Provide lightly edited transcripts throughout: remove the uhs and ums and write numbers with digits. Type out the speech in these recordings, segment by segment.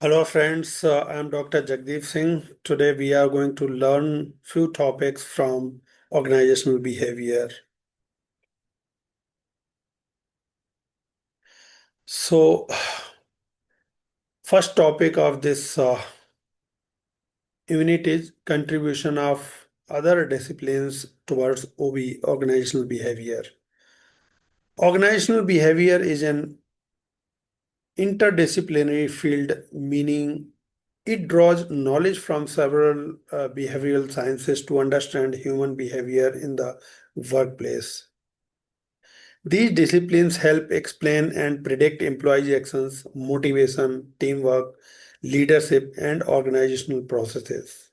Hello friends, I am Dr. Jagdeep Singh. Today we are going to learn few topics from organizational behavior. So, first topic of this unit is contribution of other disciplines towards OB, organizational behavior. Organizational behavior is an interdisciplinary field, meaning it draws knowledge from several behavioral sciences to understand human behavior in the workplace. These disciplines help explain and predict employee actions, motivation, teamwork, leadership, and organizational processes.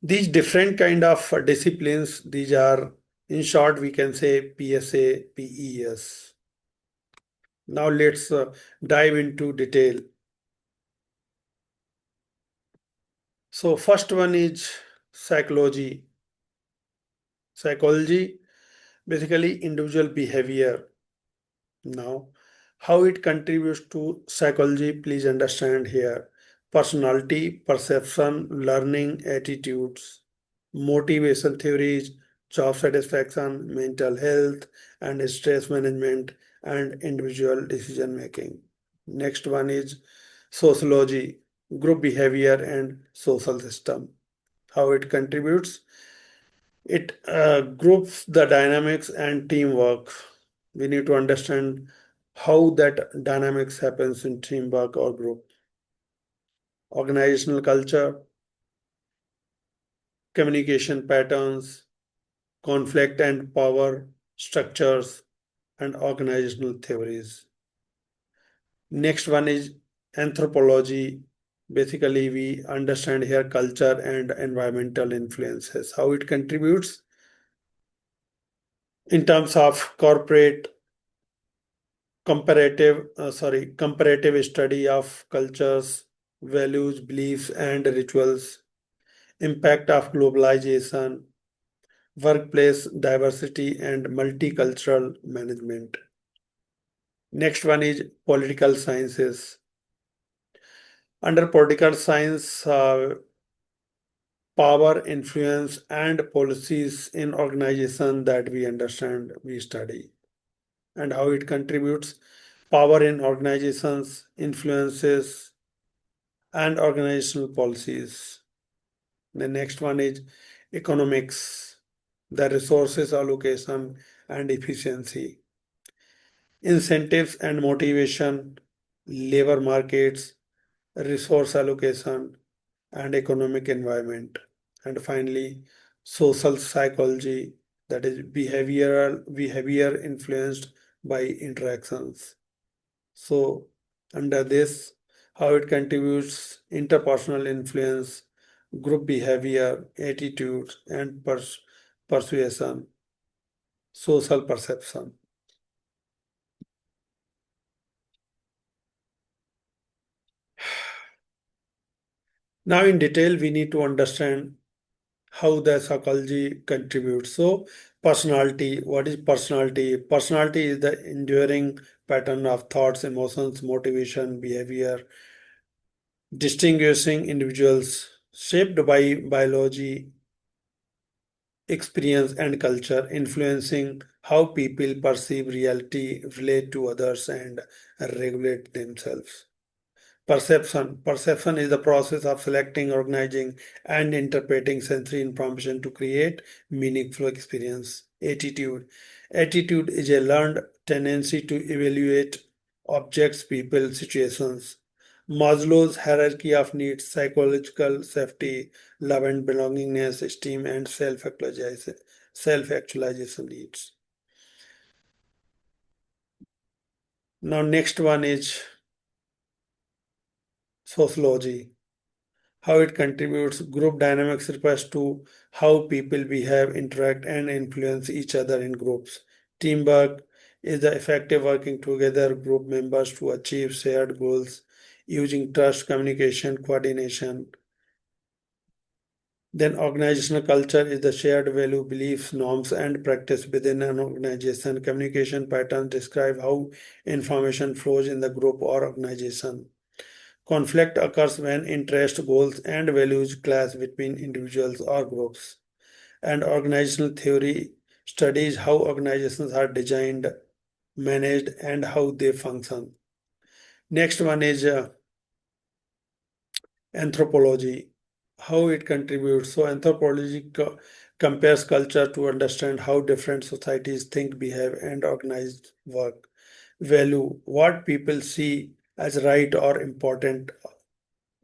These different kind of disciplines, these are, in short, we can say PSA, PES. Now let's dive into detail. So first one is psychology. Psychology, basically individual behavior. Now, how it contributes to psychology, please understand here. Personality, perception, learning, attitudes, motivation theories, job satisfaction, mental health, and stress management, and individual decision making. Next one is sociology, group behavior, and social system. How it contributes? It groups the dynamics and teamwork. We need to understand how that dynamics happens in teamwork or group. Organizational culture, communication patterns, conflict and power structures, and organizational theories. Next one is anthropology. Basically, we understand here culture and environmental influences, how it contributes in terms of corporate comparative study of cultures, values, beliefs, and rituals, impact of globalization, workplace diversity, and multicultural management. Next one is political sciences. Under political science, power, influence, and policies in organization that we understand, we study, and how it contributes power in organizations, influences, and organizational policies. The next one is economics, the resources allocation and efficiency, incentives and motivation, labor markets, resource allocation, and economic environment. And finally, social psychology, that is behavior influenced by interactions. So, under this, how it contributes interpersonal influence, group behavior, attitudes, and persuasion, social perception. Now, in detail, we need to understand how the psychology contributes. So, personality, what is personality? Personality is the enduring pattern of thoughts, emotions, motivation, behavior, distinguishing individuals shaped by biology, experience, and culture, influencing how people perceive reality, relate to others, and regulate themselves. Perception. Perception is the process of selecting, organizing, and interpreting sensory information to create meaningful experience. Attitude. Attitude is a learned tendency to evaluate objects, people, situations. Maslow's hierarchy of needs, psychological safety, love and belongingness, esteem, and self-actualization needs. Now, next one is sociology. How it contributes. Group dynamics refers to how people behave, interact, and influence each other in groups. Teamwork is the effective working together group members to achieve shared goals using trust, communication, coordination. Then organizational culture is the shared value, beliefs, norms, and practice within an organization. Communication patterns describe how information flows in the group or organization. Conflict occurs when interest, goals, and values clash between individuals or groups. And organizational theory studies how organizations are designed, managed, and how they function. Next one is anthropology, how it contributes. So, anthropology compares culture to understand how different societies think, behave, and organize work. Value, what people see as right or important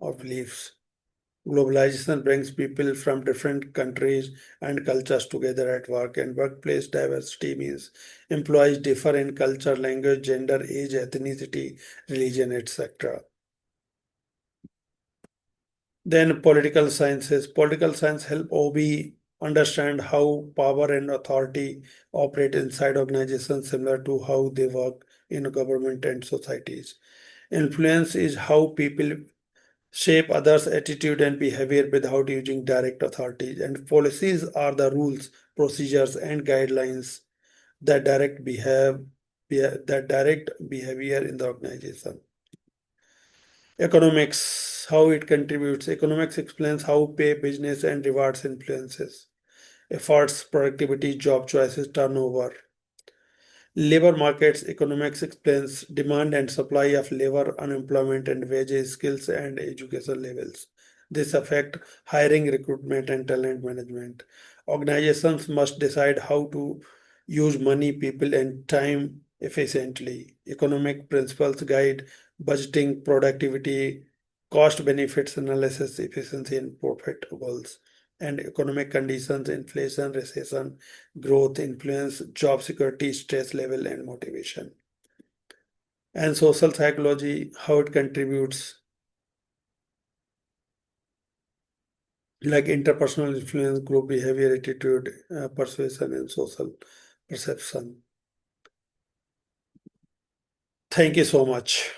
or beliefs. Globalization brings people from different countries and cultures together at work, and workplace diversity means employees differ in culture, language, gender, age, ethnicity, religion, etc. Then political sciences. Political science help OB understand how power and authority operate inside organizations similar to how they work in government and societies. Influence is how people shape others' attitude and behavior without using direct authority. And policies are the rules, procedures, and guidelines that that direct behavior in the organization. Economics, how it contributes. Economics explains how pay, business, and rewards influences efforts, productivity, job choices, turnover. Labor markets economics explains demand and supply of labor, unemployment and wages, skills and education levels. This affect hiring, recruitment and talent management. Organizations must decide how to use money, people and time efficiently. Economic principles guide budgeting, productivity, cost benefits analysis, efficiency and profit goals. And economic conditions, inflation, recession, growth, influence, job security, stress level, and motivation. And social psychology, how it contributes, like interpersonal influence, group behavior, attitude, persuasion, and social perception. Thank you so much.